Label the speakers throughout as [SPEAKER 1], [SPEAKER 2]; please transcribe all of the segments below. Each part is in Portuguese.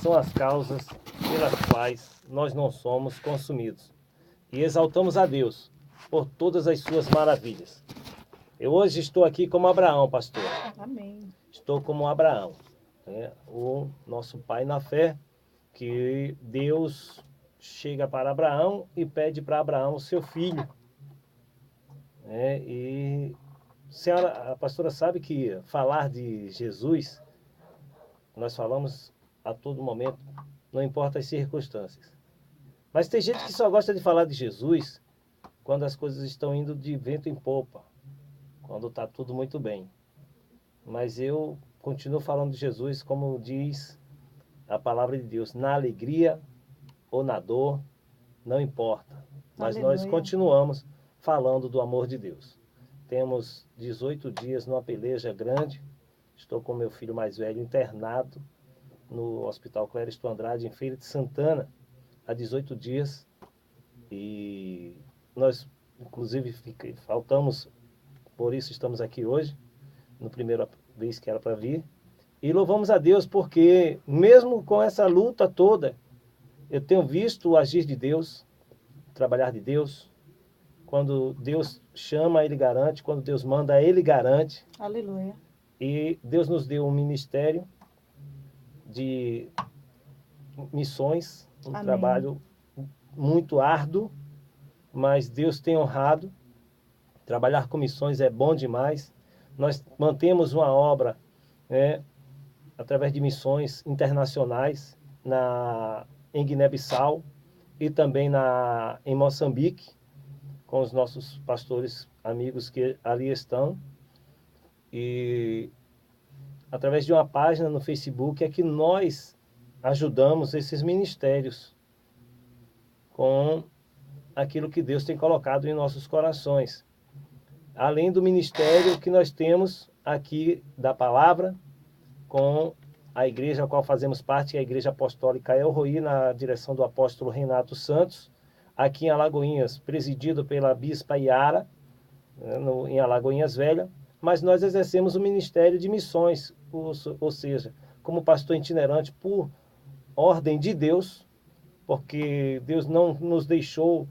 [SPEAKER 1] são as causas pelas quais nós não somos consumidos. E exaltamos a Deus por todas as suas maravilhas. Eu hoje estou aqui como Abraão, pastor.
[SPEAKER 2] Amém.
[SPEAKER 1] Estou como Abraão, né? O nosso pai na fé, que Deus chega para Abraão e pede para Abraão o seu filho. Né? E a pastora sabe que falar de Jesus, nós falamos a todo momento, não importa as circunstâncias. Mas tem gente que só gosta de falar de Jesus quando as coisas estão indo de vento em popa, quando está tudo muito bem. Mas eu continuo falando de Jesus, como diz a palavra de Deus, na alegria ou na dor, não importa. Mas nós
[SPEAKER 2] Aleluia.
[SPEAKER 1] continuamos falando do amor de Deus. Temos 18 dias numa peleja grande. Estou com meu filho mais velho internado no Hospital Clériston Andrade, em Feira de Santana, há 18 dias. E nós, inclusive, faltamos, por isso estamos aqui hoje, na primeira vez que era para vir. E louvamos a Deus porque, mesmo com essa luta toda, eu tenho visto o agir de Deus, o trabalhar de Deus. Quando Deus chama, Ele garante. Quando Deus manda, Ele garante.
[SPEAKER 2] Aleluia.
[SPEAKER 1] E Deus nos deu um ministério de missões, um
[SPEAKER 2] Amém.
[SPEAKER 1] trabalho muito árduo, mas Deus tem honrado. Trabalhar com missões é bom demais. Nós mantemos uma obra, né, através de missões internacionais em Guiné-Bissau e também em Moçambique, com os nossos pastores amigos que ali estão. E através de uma página no Facebook é que nós ajudamos esses ministérios com aquilo que Deus tem colocado em nossos corações. Além do ministério que nós temos aqui da palavra, com a igreja a qual fazemos parte, a Igreja Apostólica El Roi, na direção do apóstolo Renato Santos, aqui em Alagoinhas, presidido pela Bispa Iara, em Alagoinhas Velha, mas nós exercemos o ministério de missões, ou seja, como pastor itinerante por ordem de Deus, porque Deus não nos deixou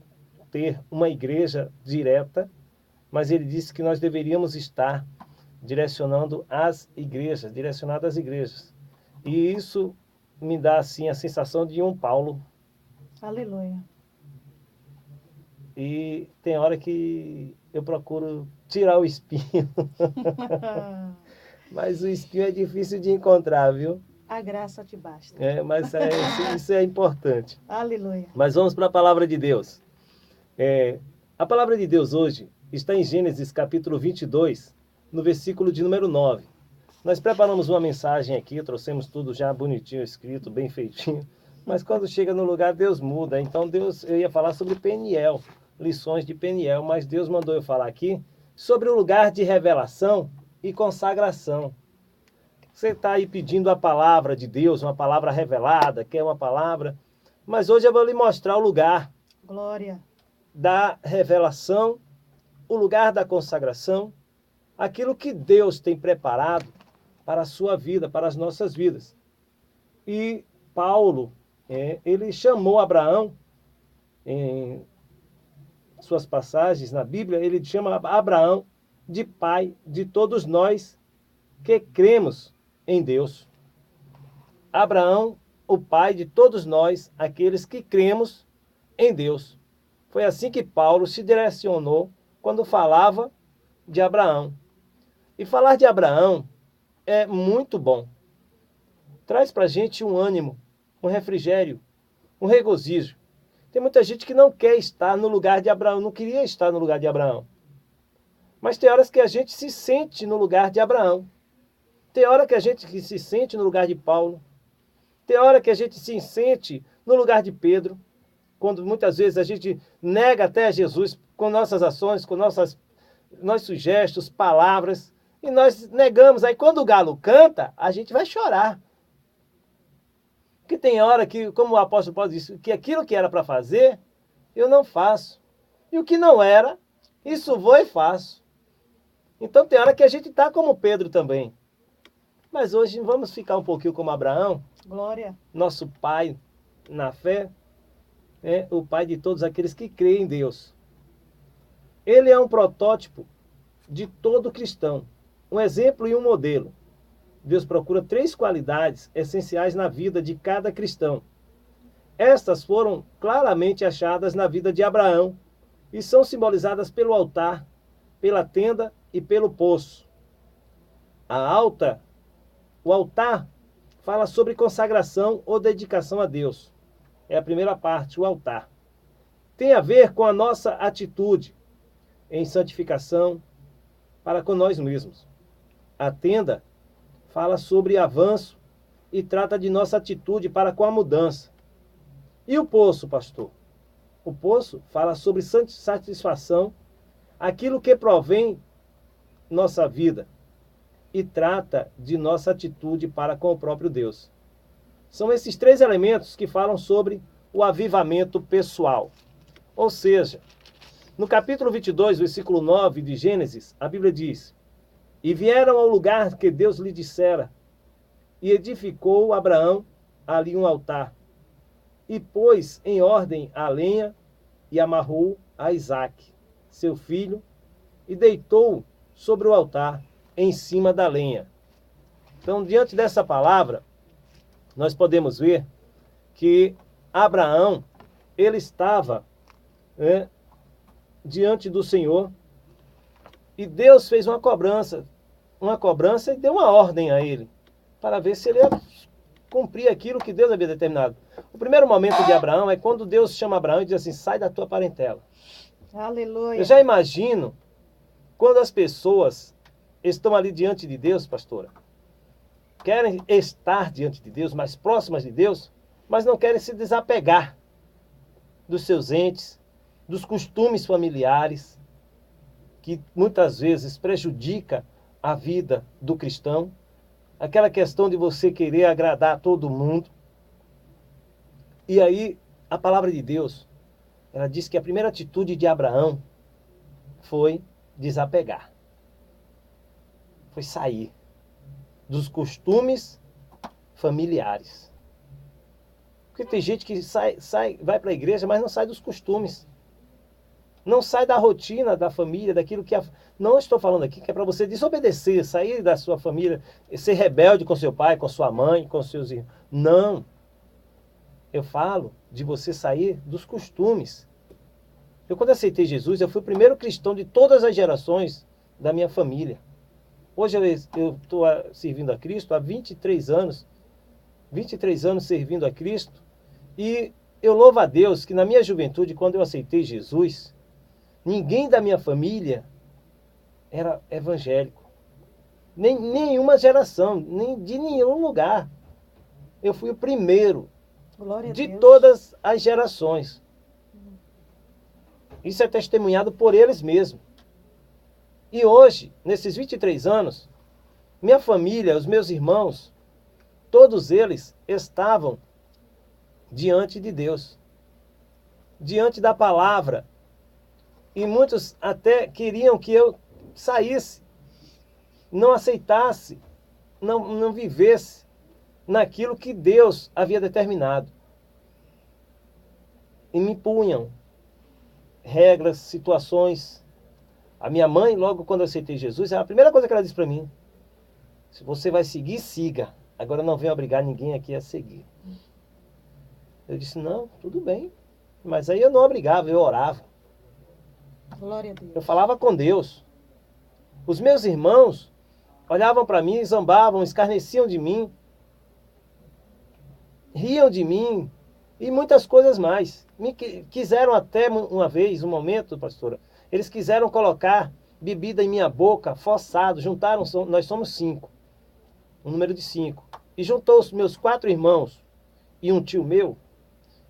[SPEAKER 1] ter uma igreja direta, mas Ele disse que nós deveríamos estar direcionando as igrejas, direcionado às igrejas. E isso me dá assim a sensação de um Paulo.
[SPEAKER 2] Aleluia.
[SPEAKER 1] E tem hora que eu procuro tirar o espinho, mas o espinho é difícil de encontrar, viu?
[SPEAKER 2] A graça te basta.
[SPEAKER 1] Mas isso é importante.
[SPEAKER 2] Aleluia.
[SPEAKER 1] Mas vamos para a palavra de Deus. A palavra de Deus hoje está em Gênesis capítulo 22, no versículo de número 9. Nós preparamos uma mensagem aqui, trouxemos tudo já bonitinho, escrito, bem feitinho, mas quando chega no lugar, Deus muda. Então eu ia falar sobre Peniel, lições de Peniel, mas Deus mandou eu falar aqui sobre o lugar de revelação e consagração. Você está aí pedindo a palavra de Deus, uma palavra revelada, quer uma palavra, mas hoje eu vou lhe mostrar o lugar
[SPEAKER 2] Glória.
[SPEAKER 1] da revelação, o lugar da consagração, aquilo que Deus tem preparado para a sua vida, para as nossas vidas. E Paulo, ele chamou Abraão, em suas passagens na Bíblia, ele chama Abraão de pai de todos nós que cremos em Deus. Abraão, o pai de todos nós, aqueles que cremos em Deus. Foi assim que Paulo se direcionou quando falava de Abraão. E falar de Abraão é muito bom. Traz para a gente um ânimo, um refrigério, um regozijo. Tem muita gente que não quer estar no lugar de Abraão, não queria estar no lugar de Abraão. Mas tem horas que a gente se sente no lugar de Abraão. Tem hora que a gente se sente no lugar de Paulo. Tem hora que a gente se sente no lugar de Pedro. Quando muitas vezes a gente nega até Jesus com nossas ações, com nossos gestos, palavras. E nós negamos. Aí quando o galo canta, a gente vai chorar. Porque tem hora que, como o apóstolo Paulo disse, que aquilo que era para fazer, eu não faço. E o que não era, isso vou e faço. Então tem hora que a gente está como Pedro também. Mas hoje vamos ficar um pouquinho como Abraão,
[SPEAKER 2] Glória.
[SPEAKER 1] nosso pai na fé, o pai de todos aqueles que creem em Deus. Ele é um protótipo de todo cristão, um exemplo e um modelo. Deus procura 3 qualidades essenciais na vida de cada cristão. Estas foram claramente achadas na vida de Abraão e são simbolizadas pelo altar, pela tenda e pelo poço. O altar fala sobre consagração ou dedicação a Deus. É a primeira parte, o altar. Tem a ver com a nossa atitude em santificação para com nós mesmos. A tenda fala sobre avanço e trata de nossa atitude para com a mudança. E o poço, pastor? O poço fala sobre satisfação, aquilo que provém nossa vida e trata de nossa atitude para com o próprio Deus. São esses 3 elementos que falam sobre o avivamento pessoal. Ou seja, no capítulo 22, versículo 9 de Gênesis, a Bíblia diz: E vieram ao lugar que Deus lhe dissera, e edificou Abraão ali um altar, e pôs em ordem a lenha, e amarrou a Isaque, seu filho, e deitou sobre o altar, em cima da lenha. Então, diante dessa palavra, nós podemos ver que Abraão, ele estava diante do Senhor, e Deus fez uma cobrança e deu uma ordem a ele, para ver se ele ia cumprir aquilo que Deus havia determinado. O primeiro momento de Abraão é quando Deus chama Abraão e diz assim: sai da tua parentela.
[SPEAKER 2] Aleluia.
[SPEAKER 1] Eu já imagino quando as pessoas estão ali diante de Deus, pastora, querem estar diante de Deus, mais próximas de Deus, mas não querem se desapegar dos seus entes, dos costumes familiares, que muitas vezes prejudica a vida do cristão, aquela questão de você querer agradar a todo mundo. E aí, a palavra de Deus, ela diz que a primeira atitude de Abraão foi desapegar. Foi sair dos costumes familiares. Porque tem gente que vai para a igreja, mas não sai dos costumes. Não sai da rotina da família, daquilo que... Não estou falando aqui que é para você desobedecer, sair da sua família, ser rebelde com seu pai, com sua mãe, com seus irmãos. Não. Eu falo de você sair dos costumes. Eu, quando aceitei Jesus, eu fui o primeiro cristão de todas as gerações da minha família. Hoje eu estou servindo a Cristo há 23 anos. 23 anos servindo a Cristo. E eu louvo a Deus que na minha juventude, quando eu aceitei Jesus, ninguém da minha família era evangélico. Nenhuma geração, nem de nenhum lugar. Eu fui o primeiro
[SPEAKER 2] Glória a
[SPEAKER 1] de
[SPEAKER 2] Deus.
[SPEAKER 1] todas as gerações. Isso é testemunhado por eles mesmos. E hoje, nesses 23 anos, minha família, os meus irmãos, todos eles estavam diante de Deus, diante da palavra. E muitos até queriam que eu saísse, não aceitasse, não vivesse naquilo que Deus havia determinado. E me impunham regras, situações. A minha mãe, logo quando eu aceitei Jesus, a primeira coisa que ela disse para mim: se você vai seguir, siga. Agora não venha obrigar ninguém aqui a seguir. Eu disse: não, tudo bem. Mas aí eu não obrigava, eu orava.
[SPEAKER 2] Glória a Deus.
[SPEAKER 1] Eu falava com Deus. Os meus irmãos olhavam para mim, zombavam, escarneciam de mim, riam de mim e muitas coisas mais. Quiseram até uma vez, um momento, pastora, eles quiseram colocar bebida em minha boca, forçado, juntaram, nós somos 5, um número de 5, e juntou os meus 4 irmãos e um tio meu,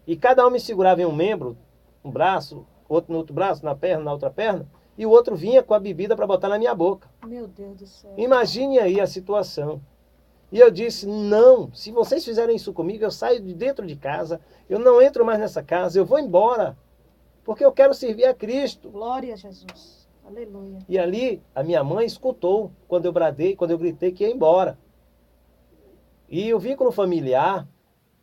[SPEAKER 1] e cada um me segurava em um membro, um braço, outro no outro braço, na perna, na outra perna, e o outro vinha com a bebida para botar na minha boca.
[SPEAKER 2] Meu Deus do céu.
[SPEAKER 1] Imagine aí a situação. E eu disse: não, se vocês fizerem isso comigo, eu saio de dentro de casa, eu não entro mais nessa casa, eu vou embora, porque eu quero servir a Cristo.
[SPEAKER 2] Glória a Jesus. Aleluia.
[SPEAKER 1] E ali a minha mãe escutou quando eu bradei, quando eu gritei que ia embora. E o vínculo familiar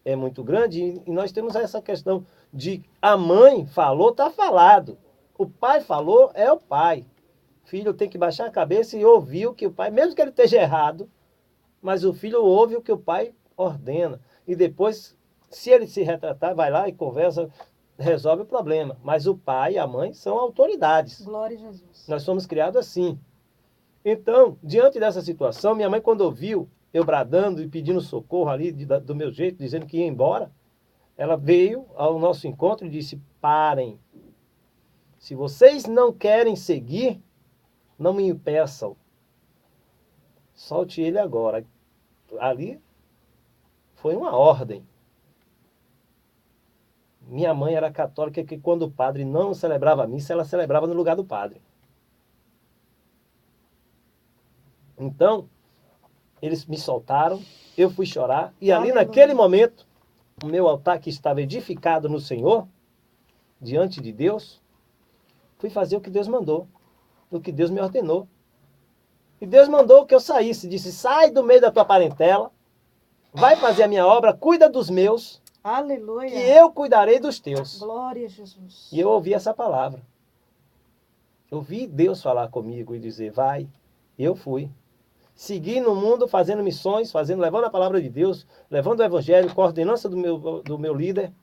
[SPEAKER 1] é muito grande e nós temos essa questão de a mãe falou, está falado. O pai falou, é o pai. O filho tem que baixar a cabeça e ouvir o que o pai, mesmo que ele esteja errado, mas o filho ouve o que o pai ordena. E depois, se ele se retratar, vai lá e conversa, resolve o problema. Mas o pai e a mãe são autoridades.
[SPEAKER 2] Glória a Jesus.
[SPEAKER 1] Nós somos criados assim. Então, diante dessa situação, minha mãe, quando ouviu eu bradando e pedindo socorro ali do meu jeito, dizendo que ia embora, ela veio ao nosso encontro e disse: parem. Se vocês não querem seguir, não me impeçam. Solte ele agora. Ali foi uma ordem. Minha mãe era católica que quando o padre não celebrava a missa, ela celebrava no lugar do padre. Então, eles me soltaram, eu fui chorar, e ali
[SPEAKER 2] Aleluia.
[SPEAKER 1] naquele momento, o meu altar que estava edificado no Senhor, diante de Deus, fui fazer o que Deus mandou, o que Deus me ordenou. E Deus mandou que eu saísse, disse: sai do meio da tua parentela, vai fazer a minha obra, cuida dos meus,
[SPEAKER 2] Aleluia.
[SPEAKER 1] que eu cuidarei dos teus.
[SPEAKER 2] Glória a Jesus.
[SPEAKER 1] E eu ouvi essa palavra. Eu ouvi Deus falar comigo e dizer: vai. E eu fui. Segui no mundo fazendo missões, levando a palavra de Deus, levando o evangelho, com a ordenança do meu líder.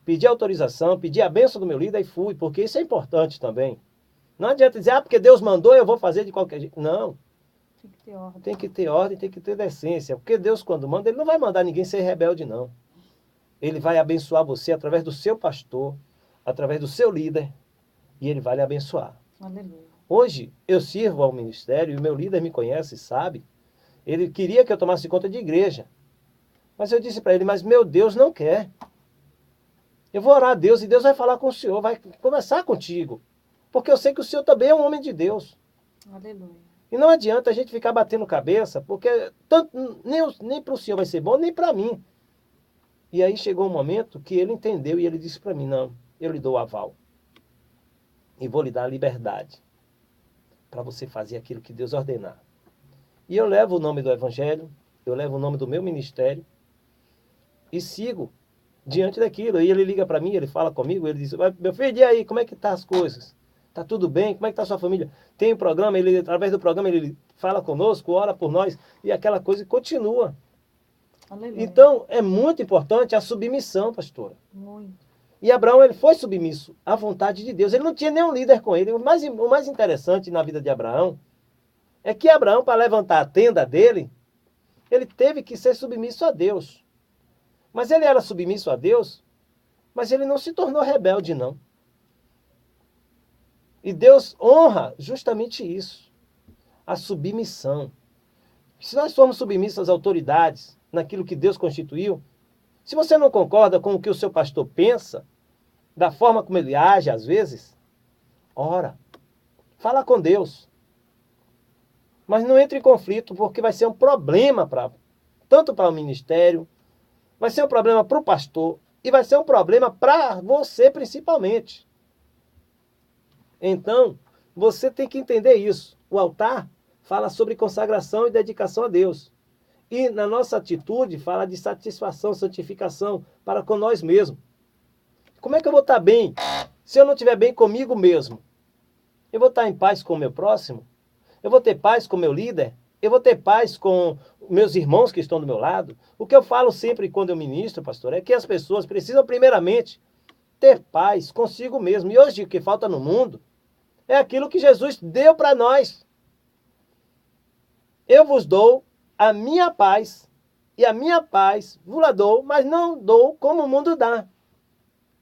[SPEAKER 1] Pedi autorização, pedi a bênção do meu líder e fui, porque isso é importante também. Não adianta dizer: porque Deus mandou, eu vou fazer de qualquer jeito. Não.
[SPEAKER 2] Tem que ter ordem.
[SPEAKER 1] Tem que ter ordem, tem que ter decência. Porque Deus, quando manda, Ele não vai mandar ninguém ser rebelde, não. Ele vai abençoar você através do seu pastor, através do seu líder, e Ele vai lhe abençoar.
[SPEAKER 2] Aleluia.
[SPEAKER 1] Hoje, eu sirvo ao ministério e o meu líder me conhece, sabe? Ele queria que eu tomasse conta de igreja. Mas eu disse para ele: mas meu Deus não quer. Eu vou orar a Deus e Deus vai falar com o senhor, vai conversar contigo. Porque eu sei que o senhor também é um homem de Deus.
[SPEAKER 2] Aleluia.
[SPEAKER 1] E não adianta a gente ficar batendo cabeça, porque tanto, nem para o senhor vai ser bom, nem para mim. E aí chegou um momento que ele entendeu e ele disse para mim: não, eu lhe dou o aval. E vou lhe dar a liberdade para você fazer aquilo que Deus ordenar. E eu levo o nome do Evangelho, eu levo o nome do meu ministério e sigo diante daquilo. E ele liga para mim, ele fala comigo, ele diz: meu filho, e aí, como é que tá as coisas? Tá tudo bem? Como é que tá a sua família? Tem um programa, ele, através do programa ele fala conosco, ora por nós, e aquela coisa continua.
[SPEAKER 2] Aleluia.
[SPEAKER 1] Então, é muito importante a submissão, pastora.
[SPEAKER 2] Muito.
[SPEAKER 1] E Abraão, ele foi submisso à vontade de Deus. Ele não tinha nenhum líder com ele. O mais interessante na vida de Abraão é que Abraão, para levantar a tenda dele, ele teve que ser submisso a Deus. Mas ele era submisso a Deus, mas ele não se tornou rebelde, não. E Deus honra justamente isso, a submissão. Se nós formos submissos às autoridades, naquilo que Deus constituiu, se você não concorda com o que o seu pastor pensa, da forma como ele age às vezes, ora, fala com Deus. Mas não entre em conflito, porque vai ser um problema tanto para o ministério, vai ser um problema para o pastor e vai ser um problema para você principalmente. Então, você tem que entender isso. O altar fala sobre consagração e dedicação a Deus. E na nossa atitude fala de satisfação, santificação para com nós mesmos. Como é que eu vou estar bem se eu não estiver bem comigo mesmo? Eu vou estar em paz com o meu próximo? Eu vou ter paz com o meu líder? Eu vou ter paz com meus irmãos que estão do meu lado? O que eu falo sempre quando eu ministro, pastor, é que as pessoas precisam primeiramente ter paz consigo mesmo. E hoje o que falta no mundo é aquilo que Jesus deu para nós. Eu vos dou a minha paz, e a minha paz vos la dou, mas não dou como o mundo dá.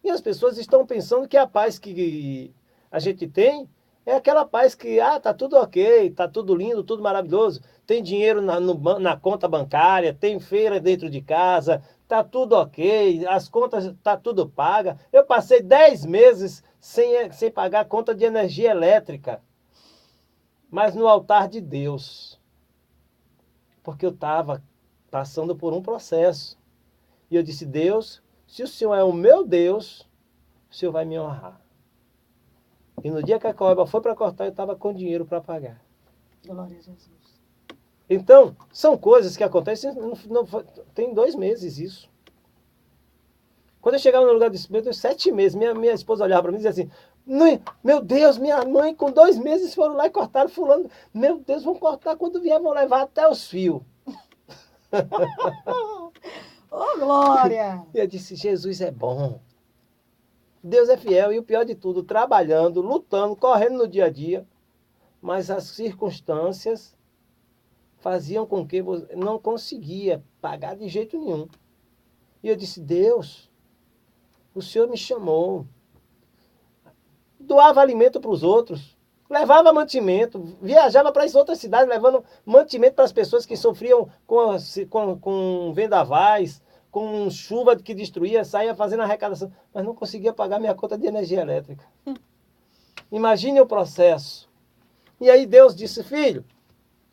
[SPEAKER 1] E as pessoas estão pensando que a paz que a gente tem é aquela paz que, tá tudo ok, tá tudo lindo, tudo maravilhoso, tem dinheiro na conta bancária, tem feira dentro de casa, tá tudo ok, as contas tá tudo paga. Eu passei 10 meses sem pagar a conta de energia elétrica, mas no altar de Deus, porque eu estava passando por um processo. E eu disse: Deus, se o Senhor é o meu Deus, o Senhor vai me honrar. E no dia que a coiba foi para cortar, eu estava com dinheiro para pagar.
[SPEAKER 2] Glória a Jesus.
[SPEAKER 1] Então, são coisas que acontecem, tem 2 meses isso. Quando eu chegava no lugar desse, meu Deus, 7 meses, minha esposa olhava para mim e dizia assim, meu Deus, minha mãe com 2 meses foram lá e cortaram fulano. Meu Deus, vão cortar, quando vier vão levar até os fios.
[SPEAKER 2] Ô, glória!
[SPEAKER 1] E eu disse, Jesus é bom. Deus é fiel e o pior de tudo, trabalhando, lutando, correndo no dia a dia, mas as circunstâncias faziam com que você não conseguia pagar de jeito nenhum. E eu disse, Deus, o Senhor me chamou. Doava alimento para os outros, levava mantimento, viajava para as outras cidades levando mantimento para as pessoas que sofriam com vendavais, com chuva que destruía, saía fazendo arrecadação, mas não conseguia pagar minha conta de energia elétrica. Imagine o processo. E aí Deus disse, filho,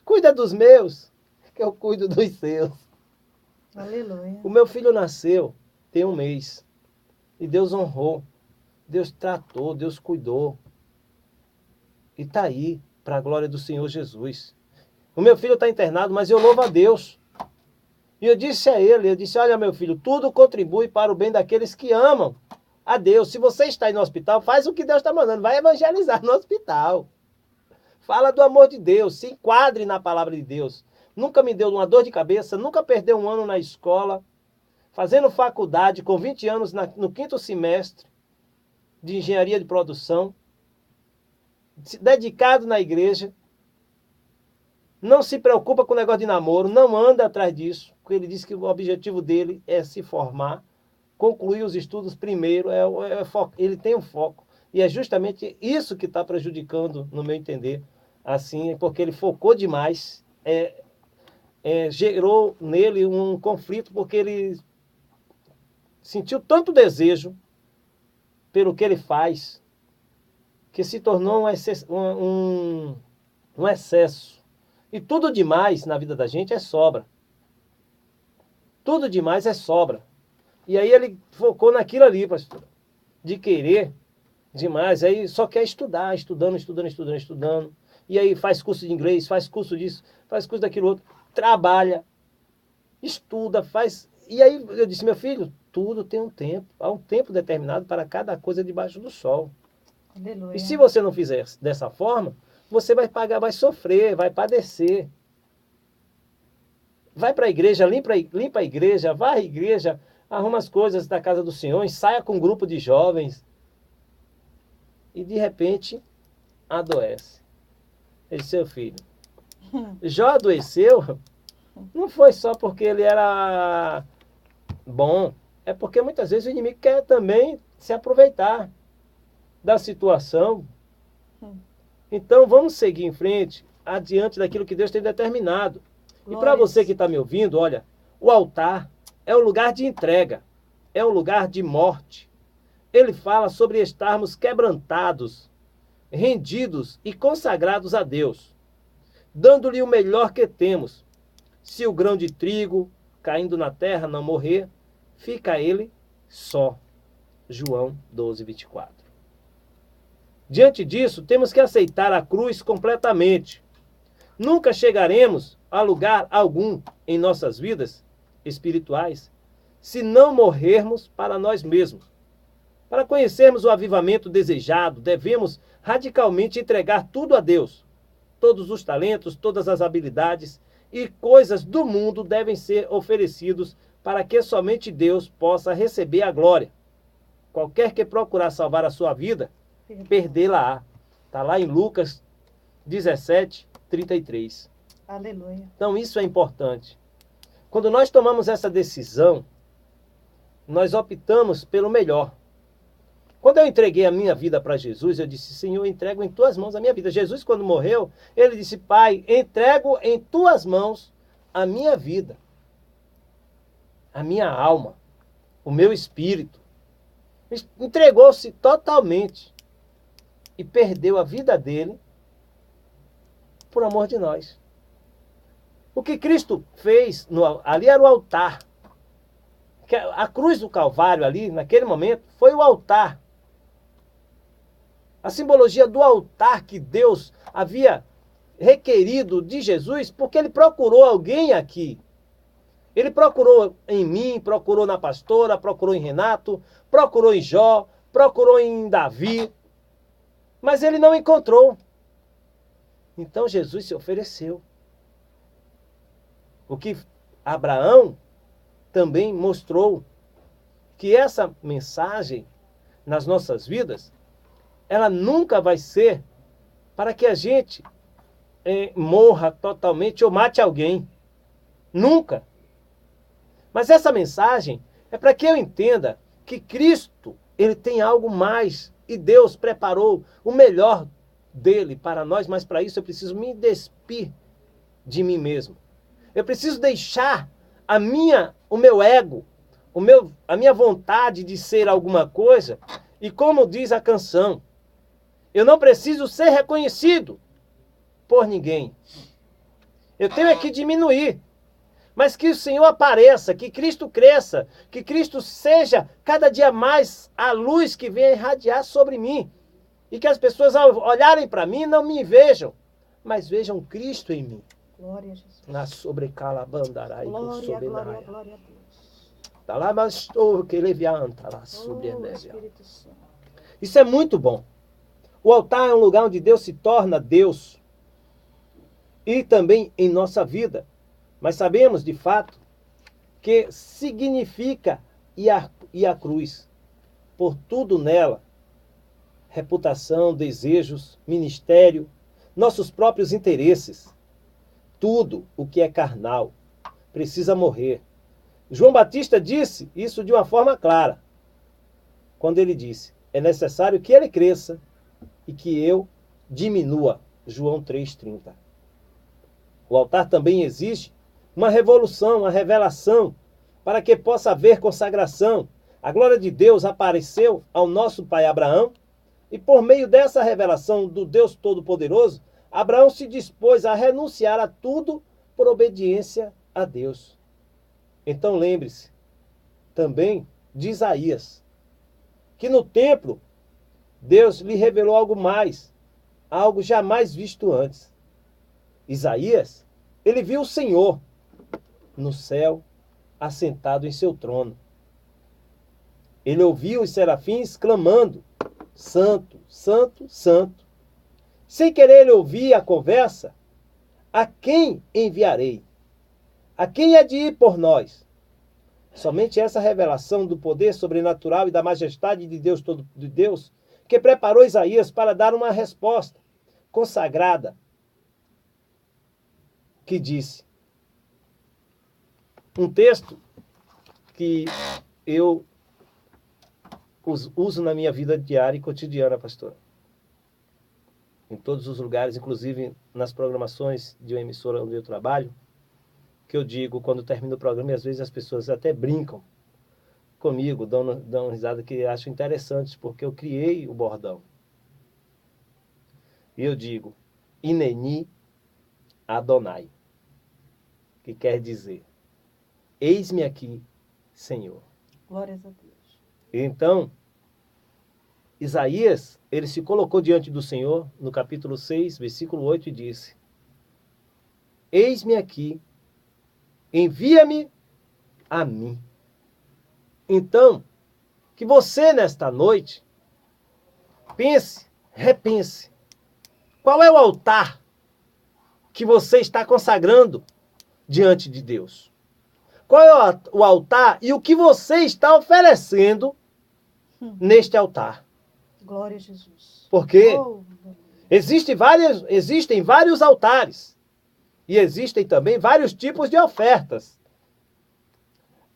[SPEAKER 1] cuida dos meus, que eu cuido dos seus.
[SPEAKER 2] Aleluia.
[SPEAKER 1] O meu filho nasceu, tem 1 mês, e Deus honrou, Deus tratou, Deus cuidou. E está aí, para a glória do Senhor Jesus. O meu filho está internado, mas eu louvo a Deus. E eu disse a ele, eu disse, olha meu filho, tudo contribui para o bem daqueles que amam a Deus. Se você está aí no hospital, faz o que Deus está mandando, vai evangelizar no hospital. Fala do amor de Deus, se enquadre na palavra de Deus. Nunca me deu uma dor de cabeça, nunca perdeu 1 ano na escola, fazendo faculdade com 20 anos no 5º semestre de engenharia de produção, dedicado na igreja, não se preocupa com o negócio de namoro, não anda atrás disso, porque ele disse que o objetivo dele é se formar, concluir os estudos primeiro, ele tem um foco. E é justamente isso que está prejudicando, no meu entender, assim, porque ele focou demais, gerou nele um conflito, porque ele sentiu tanto desejo pelo que ele faz, que se tornou um excesso. E tudo demais na vida da gente é sobra. Tudo demais é sobra. E aí ele focou naquilo ali, pastor, de querer demais. Aí só quer estudar, estudando. E aí faz curso de inglês, faz curso disso, faz curso daquilo outro. Trabalha, estuda, faz... E aí eu disse, meu filho, tudo tem um tempo. Há um tempo determinado para cada coisa debaixo do sol.
[SPEAKER 2] Aleluia.
[SPEAKER 1] E se você não fizer dessa forma, você vai pagar, vai sofrer, vai padecer. Vai para a igreja, limpa a igreja, vai à igreja, arruma as coisas da casa do Senhor, saia com um grupo de jovens. E de repente, adoece. Ele disse, seu filho, Jó adoeceu, não foi só porque ele era bom, é porque muitas vezes o inimigo quer também se aproveitar da situação. Então vamos seguir em frente, adiante daquilo que Deus tem determinado. E para você que está me ouvindo, olha, o altar é um lugar de entrega, é um lugar de morte. Ele fala sobre estarmos quebrantados, rendidos e consagrados a Deus, dando-lhe o melhor que temos. Se o grão de trigo caindo na terra não morrer, fica ele só. João 12, 24. Diante disso, temos que aceitar a cruz completamente. Nunca chegaremos a lugar algum em nossas vidas espirituais se não morrermos para nós mesmos. Para conhecermos o avivamento desejado, devemos radicalmente entregar tudo a Deus. Todos os talentos, todas as habilidades e coisas do mundo devem ser oferecidos para que somente Deus possa receber a glória. Qualquer que procurar salvar a sua vida, perdê-la-á. Está lá em Lucas 17, 33.
[SPEAKER 2] Aleluia.
[SPEAKER 1] Então isso é importante. Quando nós tomamos essa decisão, nós optamos pelo melhor. Quando eu entreguei a minha vida para Jesus, eu disse, Senhor, eu entrego em tuas mãos a minha vida. Jesus, quando morreu, ele disse, Pai, entrego em tuas mãos a minha vida, a minha alma, o meu espírito. Entregou-se totalmente e perdeu a vida dele por amor de nós. O que Cristo fez, ali era o altar. A cruz do Calvário ali, naquele momento, foi o altar. A simbologia do altar que Deus havia requerido de Jesus porque ele procurou alguém aqui. Ele procurou em mim, procurou na pastora, procurou em Renato, procurou em Jó, procurou em Davi, mas ele não encontrou. Então Jesus se ofereceu. O que Abraão também mostrou que essa mensagem nas nossas vidas, ela nunca vai ser para que a gente morra totalmente ou mate alguém. Nunca. Mas essa mensagem é para que eu entenda que Cristo, ele tem algo mais e Deus preparou o melhor dele para nós, mas para isso eu preciso me despir de mim mesmo. Eu preciso deixar o meu ego, a minha vontade de ser alguma coisa, e como diz a canção, eu não preciso ser reconhecido por ninguém. Eu tenho que diminuir, mas que o Senhor apareça, que Cristo cresça, que Cristo seja cada dia mais a luz que venha irradiar sobre mim, e que as pessoas ao olharem para mim não me vejam, mas vejam Cristo em mim.
[SPEAKER 2] Glória a Jesus.
[SPEAKER 1] Na sobrecalabandarai,
[SPEAKER 2] Glória, glória, glória a Deus.
[SPEAKER 1] tá lá, mas estou que levianta lá
[SPEAKER 2] Oh,
[SPEAKER 1] sobre a neve.
[SPEAKER 2] Espírito Santo.
[SPEAKER 1] Isso é muito bom. O altar é um lugar onde Deus se torna Deus. E também em nossa vida. Mas sabemos, de fato, que significa e a cruz. Por tudo nela. Reputação, desejos, ministério, nossos próprios interesses. Tudo o que é carnal precisa morrer. João Batista disse isso de uma forma clara. Quando ele disse, é necessário que ele cresça e que eu diminua. João 3,30. O altar também exige uma revolução, uma revelação, para que possa haver consagração. A glória de Deus apareceu ao nosso pai Abraão, e por meio dessa revelação do Deus Todo-Poderoso, Abraão se dispôs a renunciar a tudo por obediência a Deus. Então lembre-se também de Isaías, que no templo Deus lhe revelou algo mais, algo jamais visto antes. Isaías, ele viu o Senhor no céu, assentado em seu trono. Ele ouviu os serafins clamando, Santo, Santo, Santo. Sem querer ele ouvir a conversa, a quem enviarei? A quem é de ir por nós? Somente essa revelação do poder sobrenatural e da majestade de Deus que preparou Isaías para dar uma resposta consagrada, que disse, um texto que eu uso na minha vida diária e cotidiana, pastor. Em todos os lugares, inclusive nas programações de uma emissora onde eu trabalho, que eu digo quando termino o programa, e às vezes as pessoas até brincam comigo, dão risada, que acham interessante, porque eu criei o bordão. E eu digo, Ineni Adonai, que quer dizer, eis-me aqui, Senhor.
[SPEAKER 2] Glórias a Deus.
[SPEAKER 1] Então, Isaías, ele se colocou diante do Senhor, no capítulo 6, versículo 8, e disse, eis-me aqui, envia-me a mim. Então, que você nesta noite, repense, qual é o altar que você está consagrando diante de Deus? Qual é o altar e o que você está oferecendo neste altar?
[SPEAKER 2] Glória a Jesus.
[SPEAKER 1] Porque
[SPEAKER 2] Oh,
[SPEAKER 1] existem vários altares. E existem também vários tipos de ofertas.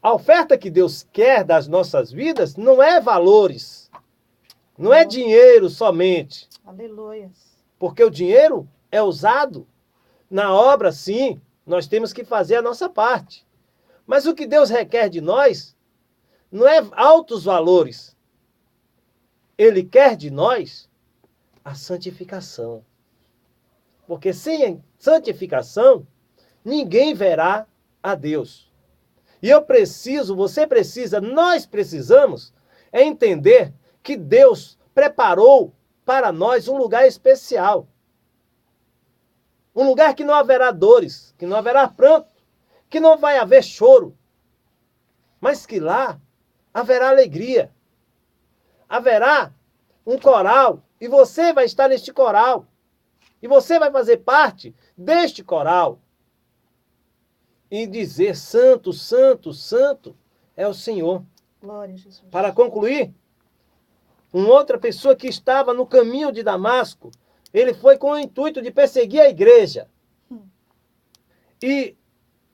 [SPEAKER 1] A oferta que Deus quer das nossas vidas não é valores. Não é dinheiro somente.
[SPEAKER 2] aleluias.
[SPEAKER 1] Porque o dinheiro é usado na obra, sim. Nós temos que fazer a nossa parte. Mas o que Deus requer de nós não é altos valores. Ele quer de nós a santificação. Porque sem santificação, ninguém verá a Deus. E você precisa, nós precisamos entender que Deus preparou para nós um lugar especial. Um lugar que não haverá dores, que não haverá pranto, que não vai haver choro, mas que lá haverá alegria. Haverá um coral e você vai estar neste coral. E você vai fazer parte deste coral. E dizer: Santo, Santo, Santo é o Senhor.
[SPEAKER 2] Glória a Jesus.
[SPEAKER 1] Para concluir, uma outra pessoa que estava no caminho de Damasco, ele foi com o intuito de perseguir a igreja. E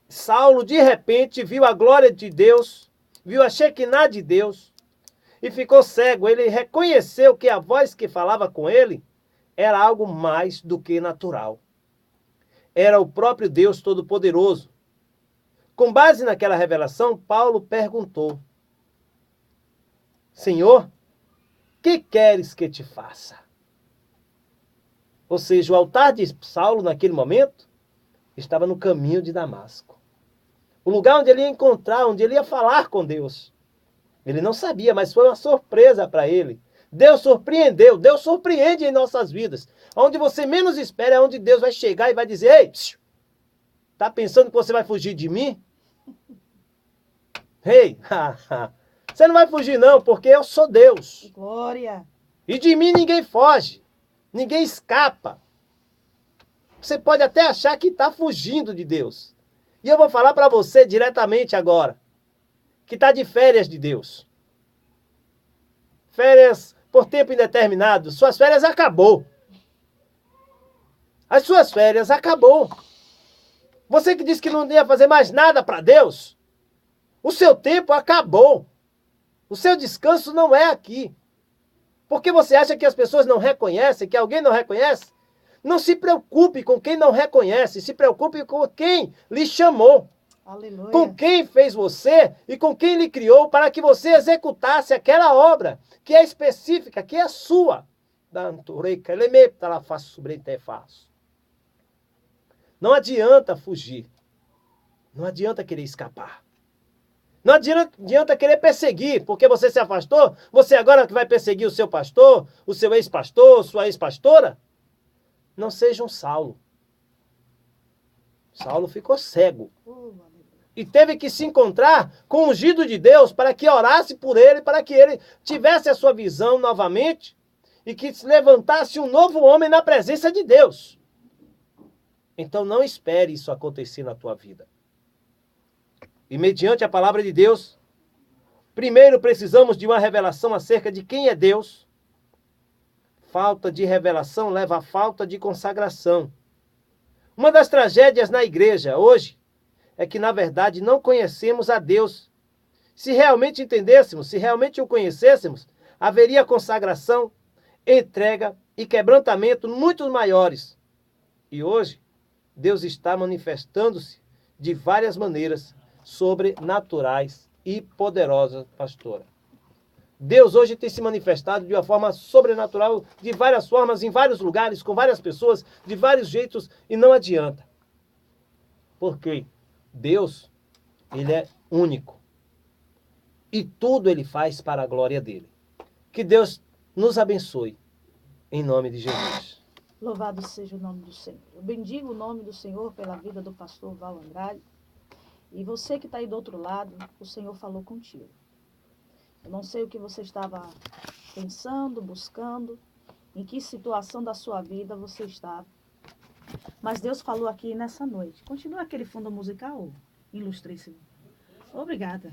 [SPEAKER 1] Saulo, de repente, viu a glória de Deus, viu a Shekinah de Deus e ficou cego. Ele reconheceu que a voz que falava com ele era algo mais do que natural. Era o próprio Deus Todo-Poderoso. Com base naquela revelação, Paulo perguntou: Senhor, que queres que te faça? Ou seja, o altar de Saulo, naquele momento, estava no caminho de Damasco. O lugar onde ele ia encontrar, onde ele ia falar com Deus. Ele não sabia, mas foi uma surpresa para ele. Deus surpreendeu, Deus surpreende em nossas vidas. Onde você menos espera é onde Deus vai chegar e vai dizer: ei, tá pensando que você vai fugir de mim? Ei, você não vai fugir não, porque eu sou Deus.
[SPEAKER 2] Glória.
[SPEAKER 1] E de mim ninguém foge, ninguém escapa. Você pode até achar que está fugindo de Deus. E eu vou falar para você diretamente agora, que está de férias de Deus. Férias por tempo indeterminado. Suas férias acabou. As suas férias acabou. Você que disse que não ia fazer mais nada para Deus, o seu tempo acabou. O seu descanso não é aqui. Porque você acha que as pessoas não reconhecem, que alguém não reconhece? Não se preocupe com quem não reconhece, se preocupe com quem lhe chamou.
[SPEAKER 2] Aleluia.
[SPEAKER 1] Com quem fez você e com quem lhe criou para que você executasse aquela obra que é específica, que é sua. Não adianta fugir. Não adianta querer escapar. Não adianta querer perseguir, porque você se afastou. Você agora que vai perseguir o seu pastor, o seu ex-pastor, sua ex-pastora. Não seja um Saulo. Saulo ficou cego. E teve que se encontrar com o ungido de Deus para que orasse por ele, para que ele tivesse a sua visão novamente e que se levantasse um novo homem na presença de Deus. Então não espere isso acontecer na tua vida. E mediante a palavra de Deus, primeiro precisamos de uma revelação acerca de quem é Deus. Falta de revelação leva à falta de consagração. Uma das tragédias na igreja hoje é que, na verdade, não conhecemos a Deus. Se realmente entendêssemos, se realmente o conhecêssemos, haveria consagração, entrega e quebrantamento muito maiores. E hoje, Deus está manifestando-se de várias maneiras sobrenaturais e poderosas, pastora. Deus hoje tem se manifestado de uma forma sobrenatural, de várias formas, em vários lugares, com várias pessoas, de vários jeitos, e não adianta. Por quê? Deus, ele é único. E tudo ele faz para a glória dele. Que Deus nos abençoe. Em nome de Jesus.
[SPEAKER 2] Louvado seja o nome do Senhor. Eu bendigo o nome do Senhor pela vida do pastor Val Andrade. E você que está aí do outro lado, o Senhor falou contigo. Eu não sei o que você estava pensando, buscando, em que situação da sua vida você estava. Mas Deus falou aqui nessa noite. Continua aquele fundo musical, ilustríssimo. Obrigada.